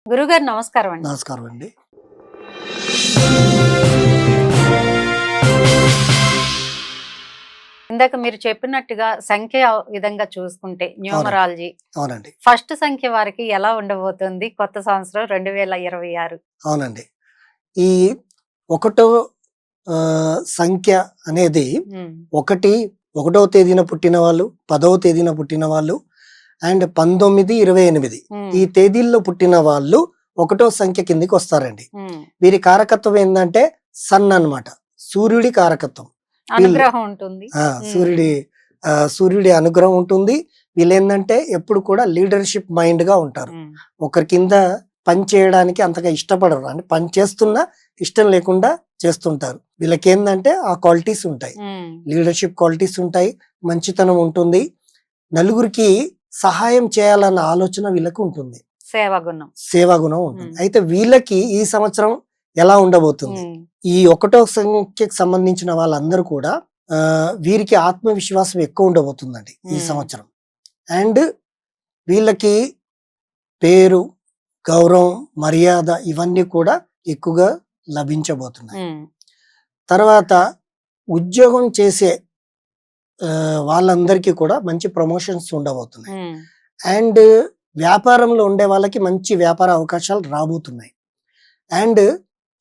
గురుగారు నమస్కారం అండి. నమస్కారం అండి. ఇందాక మీరు చెప్పినట్టుగా సంఖ్య విధంగా చూసుకుంటే అవునండి. న్యూమరాలజీ అవునండి. ఫస్ట్ సంఖ్య వారికి ఎలా ఉండబోతుంది కొత్త సంవత్సరం 2026? అవునండి. ఈ ఒకటో సంఖ్య అనేది హ్మ్. 1వ తేదీన పుట్టిన వాళ్ళు, 10వ తేదీన పుట్టిన వాళ్ళు అండ్ 19, 28 ఈ హ్మ్. తేదీల్లో పుట్టిన వాళ్ళు ఒకటో సంఖ్య కిందికి వస్తారండి. హ్మ్. వీరి కారకత్వం ఏంటంటే సన్ అన్నమాట, సూర్యుడి కారకత్వం. వీళ్ళు అనుగ్రహం ఉంటుంది. సూర్యుడి సూర్యుడి అనుగ్రహం ఉంటుంది. వీళ్ళు ఏంటంటే ఎప్పుడు కూడా లీడర్షిప్ మైండ్ గా ఉంటారు. హ్మ్. ఒకరి కింద పని చేయడానికి అంతగా ఇష్టపడరు, అంటే పని చేస్తున్నా ఇష్టం లేకుండా చేస్తుంటారు. వీళ్ళకి ఏంటంటే ఆ క్వాలిటీస్ ఉంటాయి, హ్మ్. లీడర్షిప్ క్వాలిటీస్ ఉంటాయి, మంచితనం ఉంటుంది, నలుగురికి సహాయం చేయాలన్న ఆలోచన వీళ్ళకి ఉంటుంది, సేవాగుణం. సేవాగుణం ఉంటుంది. హ్మ్. అయితే వీళ్ళకి ఈ సంవత్సరం ఎలా ఉండబోతుంది? హ్మ్. ఈ ఒకటో సంఖ్యకి సంబంధించిన వాళ్ళందరూ కూడా వీరికి ఆత్మవిశ్వాసం ఎక్కువ ఉండబోతుందండి ఈ హ్మ్. సంవత్సరం. అండ్ వీళ్ళకి పేరు, గౌరవం, మర్యాద ఇవన్నీ కూడా ఎక్కువగా లభించబోతున్నాయి. హ్మ్. తర్వాత ఉద్యోగం చేసే వాళ్ళందరికీ కూడా మంచి ప్రమోషన్స్ ఉండబోతున్నాయి. హ్మ్. అండ్ వ్యాపారంలో ఉండే వాళ్ళకి మంచి వ్యాపార అవకాశాలు రాబోతున్నాయి. అండ్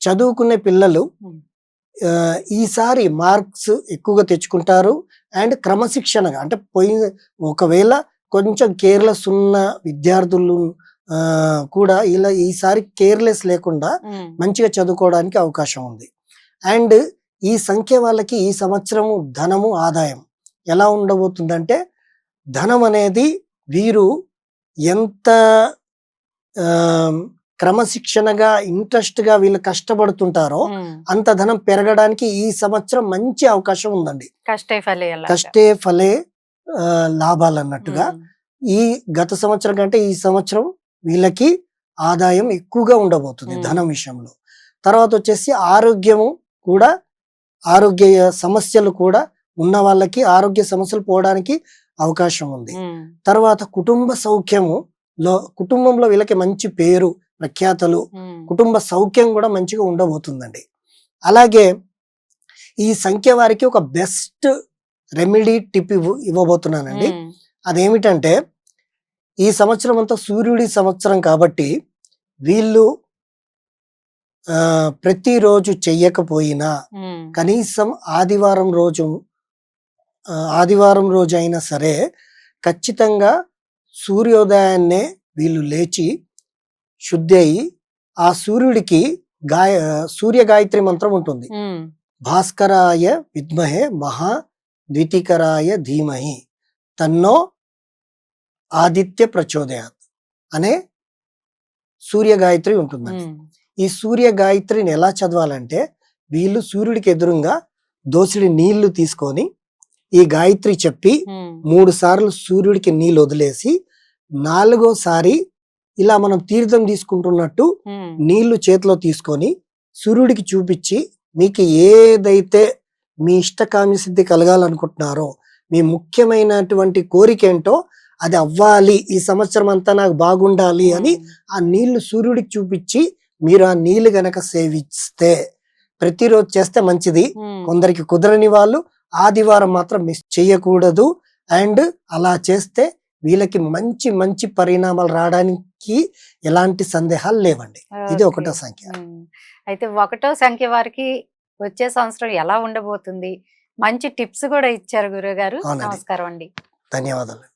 చదువుకునే పిల్లలు హ్మ్. ఈసారి మార్క్స్ ఎక్కువగా తెచ్చుకుంటారు. అండ్ క్రమశిక్షణగా, అంటే ఒకవేళ కొంచెం కేర్లెస్ ఉన్న విద్యార్థులు కూడా ఇలా ఈసారి కేర్లెస్ లేకుండా హ్మ్. మంచిగా చదువుకోవడానికి అవకాశం ఉంది. అండ్ ఈ సంఖ్య వాళ్ళకి ఈ సంవత్సరం ధనము, ఆదాయం ఎలా ఉండబోతుందంటే, ధనం అనేది వీరు ఎంత క్రమశిక్షణగా ఇంట్రెస్ట్ గా వీళ్ళు కష్టపడుతుంటారో హ్మ్. అంత ధనం పెరగడానికి ఈ సంవత్సరం మంచి అవకాశం ఉందండి. కష్టే ఫలే అలాగా. కష్టే ఫలే లాభాలు అన్నట్టుగా హ్మ్. ఈ గత సంవత్సరం కంటే ఈ సంవత్సరం వీళ్ళకి ఆదాయం ఎక్కువగా ఉండబోతుంది హ్మ్. ధనం విషయంలో. తర్వాత వచ్చేసి ఆరోగ్యము కూడా, ఆరోగ్య సమస్యలు కూడా ఉన్న వాళ్ళకి ఆరోగ్య సమస్యలు పోవడానికి అవకాశం ఉంది. హ్మ్. తర్వాత కుటుంబ కుటుంబంలో వీళ్ళకి మంచి పేరు, ప్రఖ్యాతలు, హ్మ్. కుటుంబ సౌఖ్యం కూడా మంచిగా ఉండబోతుందండి. అలాగే ఈ సంఖ్య వారికి ఒక బెస్ట్ రెమెడీ టిప్ ఇవ్వబోతున్నానండి. హ్మ్. అదేమిటంటే, ఈ సంవత్సరం అంతా సూర్యుడి సంవత్సరం కాబట్టి వీళ్ళు ప్రతిరోజు చెయ్యకపోయినా హ్మ్. కనీసం ఆదివారం రోజు అయినా సరే ఖచ్చితంగా సూర్యోదయాన్నే వీళ్ళు లేచి శుద్ధి అయి ఆ సూర్యుడికి సూర్య గాయత్రి మంత్రం ఉంటుంది. హ్మ్. భాస్కరాయ విద్మహే మహా ద్వితీకరాయ ధీమహి తన్నో ఆదిత్య ప్రచోదయాత్ అనే సూర్య గాయత్రి ఉంటుందండి. హ్మ్. ఈ సూర్య గాయత్రిని ఎలా చదవాలంటే, వీళ్ళు సూర్యుడికి ఎదురుగా దోసిడి నీళ్లు తీసుకొని ఈ గాయత్రి చెప్పి హ్మ్. 3 సార్లు సూర్యుడికి నీళ్ళు వదిలేసి 4వసారి ఇలా మనం తీర్థం తీసుకుంటున్నట్టు హ్మ్. నీళ్లు చేతిలో తీసుకొని సూర్యుడికి చూపించి, మీకు ఏదైతే మీ ఇష్టకామ్య సిద్ధి కలగాలనుకుంటున్నారో, మీ ముఖ్యమైనటువంటి కోరిక ఏంటో అది అవ్వాలి, ఈ సంవత్సరం అంతా నాకు బాగుండాలి అని హ్మ్. ఆ నీళ్లు సూర్యుడికి చూపించి మీరు ఆ నీళ్లు గనక సేవిస్తే ప్రతిరోజు చేస్తే మంచిది. హ్మ్. కొందరికి కుదరని వాళ్ళు ఆదివారం మాత్రం మిస్ చేయకూడదు. అండ్ అలా చేస్తే వీళ్ళకి మంచి మంచి పరిణామాలు రావడానికి ఎలాంటి సందేహాలు లేవండి. ఇది ఓకే. ఒకటో సంఖ్య. హ్మ్. అయితే ఒకటో సంఖ్య వారికి వచ్చే సంవత్సరం ఎలా ఉండబోతుంది? మంచి టిప్స్ కూడా ఇచ్చారు గురువుగారు. అవునండి. నమస్కారం అండి. ధన్యవాదాలు.